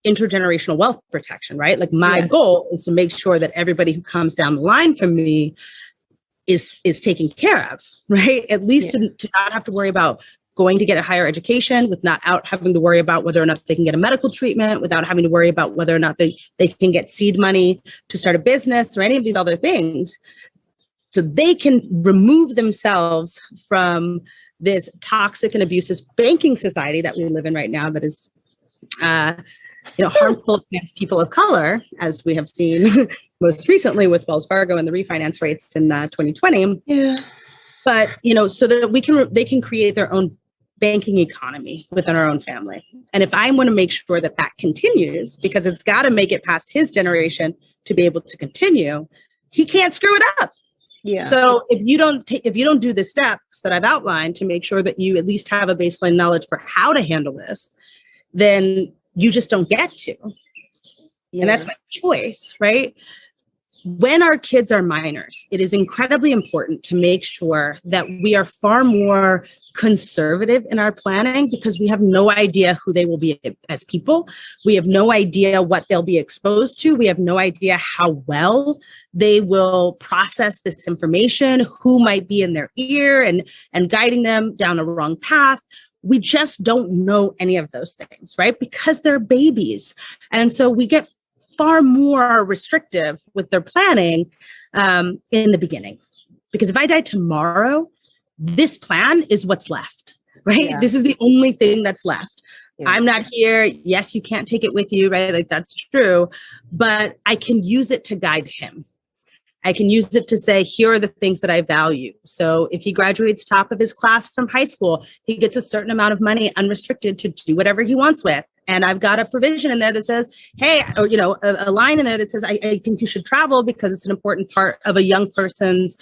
intergenerational wealth protection, right? Like my goal is to make sure that everybody who comes down the line from me is taken care of, right? At least to not have to worry about going to get a higher education, without having to worry about whether or not they can get a medical treatment, without having to worry about whether or not they can get seed money to start a business or any of these other things. So they can remove themselves from this toxic and abusive banking society that we live in right now that is harmful against people of color, as we have seen most recently with Wells Fargo and the refinance rates in 2020. Yeah. But, so that they can create their own banking economy within our own family. And if I want to make sure that continues, because it's got to make it past his generation to be able to continue, he can't screw it up. Yeah. So if you don't do the steps that I've outlined to make sure that you at least have a baseline knowledge for how to handle this, then you just don't get to. Yeah. And that's my choice, right? When our kids are minors, it is incredibly important to make sure that we are far more conservative in our planning, because we have no idea who they will be as people. We have no idea what they'll be exposed to. We have no idea how well they will process this information, who might be in their ear and guiding them down a wrong path. We just don't know any of those things, right? Because they're babies. And so we get far more restrictive with their planning in the beginning. Because if I die tomorrow, this plan is what's left, right? Yeah. This is the only thing that's left. Yeah. I'm not here. Yes, you can't take it with you, right? Like that's true, but I can use it to guide him. I can use it to say, here are the things that I value. So if he graduates top of his class from high school, he gets a certain amount of money unrestricted to do whatever he wants with. And I've got a provision in there that says, hey, or, a line in there that says, I think you should travel because it's an important part of a young person's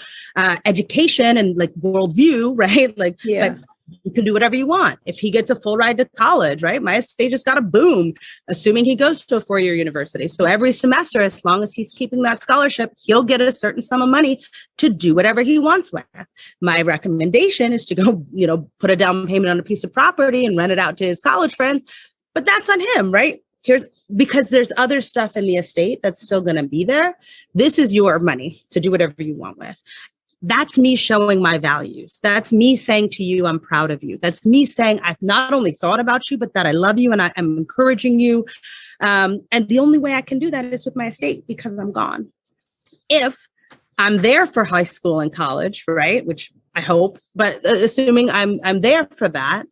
education and like worldview, right? Like, But you can do whatever you want. If he gets a full ride to college, right? My estate just got a boom, assuming he goes to a 4-year university. So every semester, as long as he's keeping that scholarship, he'll get a certain sum of money to do whatever he wants with. My recommendation is to go, put a down payment on a piece of property and rent it out to his college friends. But that's on him, right? Because there's other stuff in the estate that's still going to be there. This is your money to do whatever you want with. That's me showing my values. That's me saying to you, I'm proud of you. That's me saying I've not only thought about you, but that I love you and I am encouraging you. And the only way I can do that is with my estate because I'm gone. If I'm there for high school and college, right, which I hope, but assuming I'm there for that,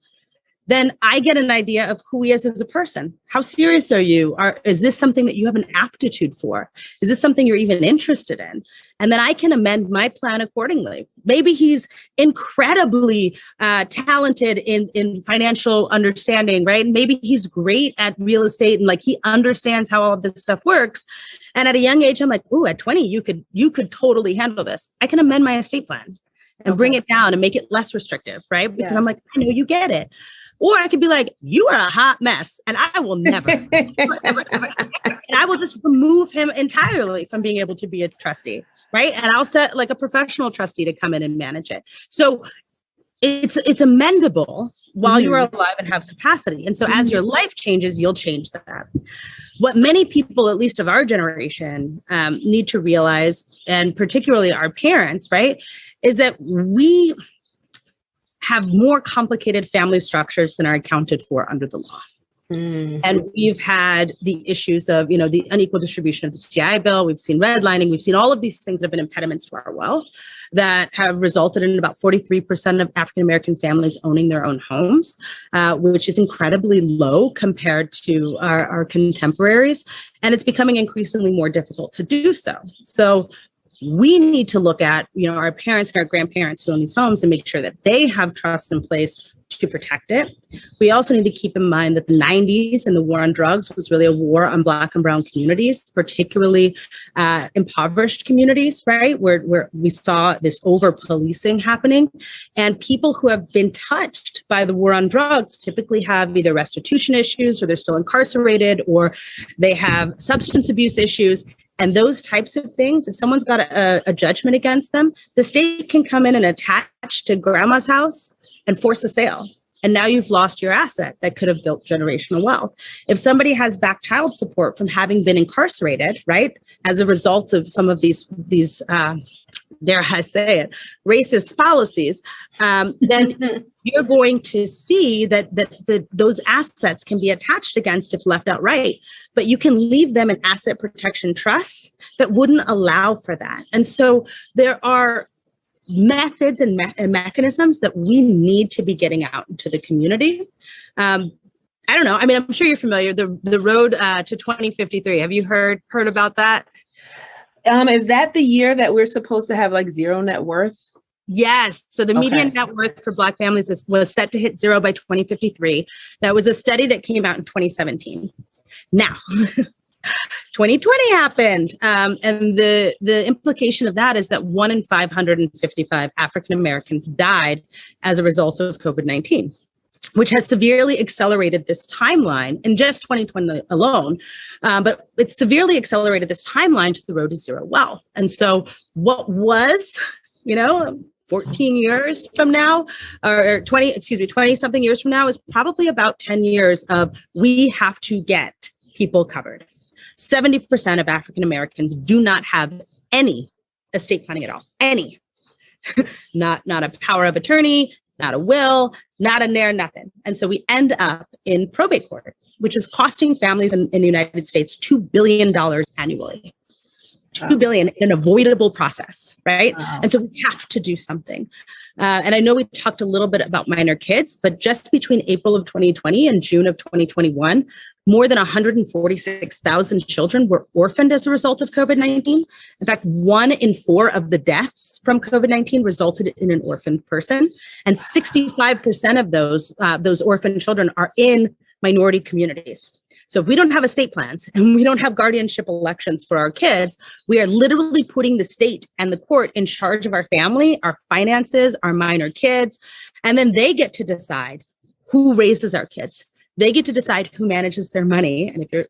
then I get an idea of who he is as a person. How serious are you? Is this something that you have an aptitude for? Is this something you're even interested in? And then I can amend my plan accordingly. Maybe he's incredibly talented in financial understanding, right? Maybe he's great at real estate and like he understands how all of this stuff works. And at a young age, I'm like, ooh, at 20, you could totally handle this. I can amend my estate plan and bring it down and make it less restrictive, right? Because I'm like, I know you get it. Or I could be like, you are a hot mess and I will never, ever. And I will just remove him entirely from being able to be a trustee, right? And I'll set like a professional trustee to come in and manage it. So it's amendable while you are alive and have capacity. And so as your life changes, you'll change that. What many people, at least of our generation, need to realize, and particularly our parents, right, is that we have more complicated family structures than are accounted for under the law. And we've had the issues of, the unequal distribution of the GI Bill. We've seen redlining. We've seen all of these things that have been impediments to our wealth that have resulted in about 43% of African-American families owning their own homes, which is incredibly low compared to our contemporaries. And it's becoming increasingly more difficult to do so. So we need to look at, our parents and our grandparents who own these homes and make sure that they have trusts in place to protect it. We also need to keep in mind that the 90s and the war on drugs was really a war on Black and brown communities, particularly impoverished communities, right? Where we saw this over-policing happening. And people who have been touched by the war on drugs typically have either restitution issues or they're still incarcerated or they have substance abuse issues. And those types of things, if someone's got a judgment against them, the state can come in and attach to grandma's house and force a sale And now you've lost your asset that could have built generational wealth. If somebody has back child support from having been incarcerated, right, as a result of some of these dare I say it, racist policies, then you're going to see that those assets can be attached against if left outright, but you can leave them in asset protection trusts that wouldn't allow for that. And so there are methods and mechanisms that we need to be getting out into the community. I don't know. I mean, I'm sure you're familiar. The road to 2053. Have you heard about that? Is that the year that we're supposed to have like zero net worth? Yes. So the median net worth for Black families was set to hit zero by 2053. That was a study that came out in 2017. Now, 2020 happened. And the implication of that is that 1 in 555 African Americans died as a result of COVID-19. Which has severely accelerated this timeline in just 2020 alone. But it's severely accelerated this timeline to the road to zero wealth. And so what was, 14 years from now, or 20 something years from now is probably about 10 years of we have to get people covered. 70% of African Americans do not have any estate planning at all. Any. not a power of attorney, not a will, not a there, nothing. And so we end up in probate court, which is costing families in the United States $2 billion annually. $2 billion in an avoidable process, right? Wow. And so we have to do something. And I know we talked a little bit about minor kids, but just between April of 2020 and June of 2021, more than 146,000 children were orphaned as a result of COVID-19. In fact, 1 in 4 of the deaths from COVID-19 resulted in an orphaned person. And 65% of those orphaned children are in minority communities. So if we don't have estate plans and we don't have guardianship elections for our kids, we are literally putting the state and the court in charge of our family, our finances, our minor kids, and then they get to decide who raises our kids. They get to decide who manages their money. And if you're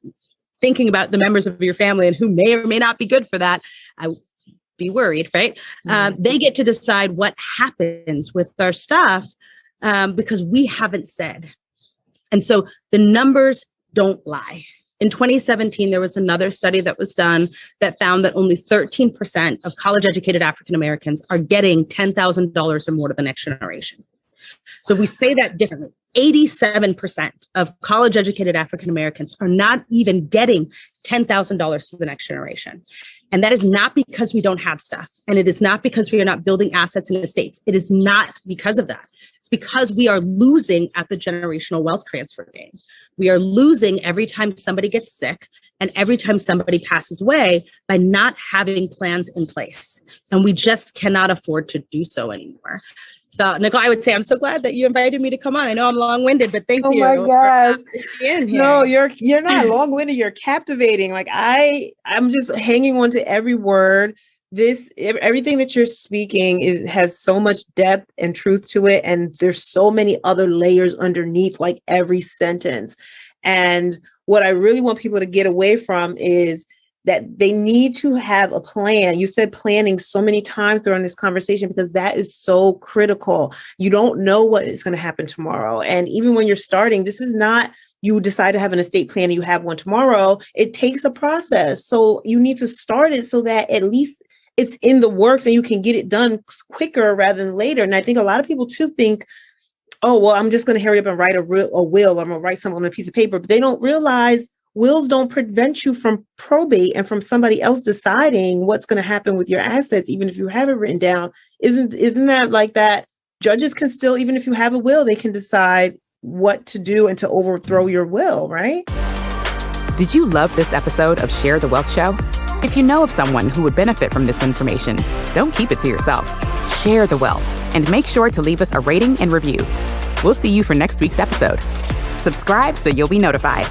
thinking about the members of your family and who may or may not be good for that, I would be worried, right? Mm-hmm. They get to decide what happens with our stuff because we haven't said. And so the numbers don't lie. In 2017, there was another study that was done that found that only 13% of college-educated African Americans are getting $10,000 or more to the next generation. So if we say that differently, 87% of college-educated African Americans are not even getting $10,000 to the next generation. And that is not because we don't have stuff. And it is not because we are not building assets and estates. It is not because of that. It's because we are losing at the generational wealth transfer game. We are losing every time somebody gets sick and every time somebody passes away by not having plans in place. And we just cannot afford to do so anymore. So, Nicole, I would say I'm so glad that you invited me to come on. I know I'm long-winded, but thank you. Oh my gosh. No, you're not long-winded. You're captivating. Like I'm just hanging on to every word. Everything that you're speaking has so much depth and truth to it. And there's so many other layers underneath like every sentence. And what I really want people to get away from is that they need to have a plan. You said planning so many times during this conversation because that is so critical. You don't know what is going to happen tomorrow. And even when you're starting, this is not you decide to have an estate plan and you have one tomorrow. It takes a process. So you need to start it so that at least it's in the works and you can get it done quicker rather than later. And I think a lot of people too think, oh, well, I'm just going to hurry up and write a will, or I'm going to write something on a piece of paper. But they don't realize wills don't prevent you from probate and from somebody else deciding what's going to happen with your assets, even if you have it written down. Isn't that like that? Judges can still, even if you have a will, they can decide what to do and to overthrow your will, right? Did you love this episode of Share the Wealth Show? If you know of someone who would benefit from this information, don't keep it to yourself. Share the wealth and make sure to leave us a rating and review. We'll see you for next week's episode. Subscribe so you'll be notified.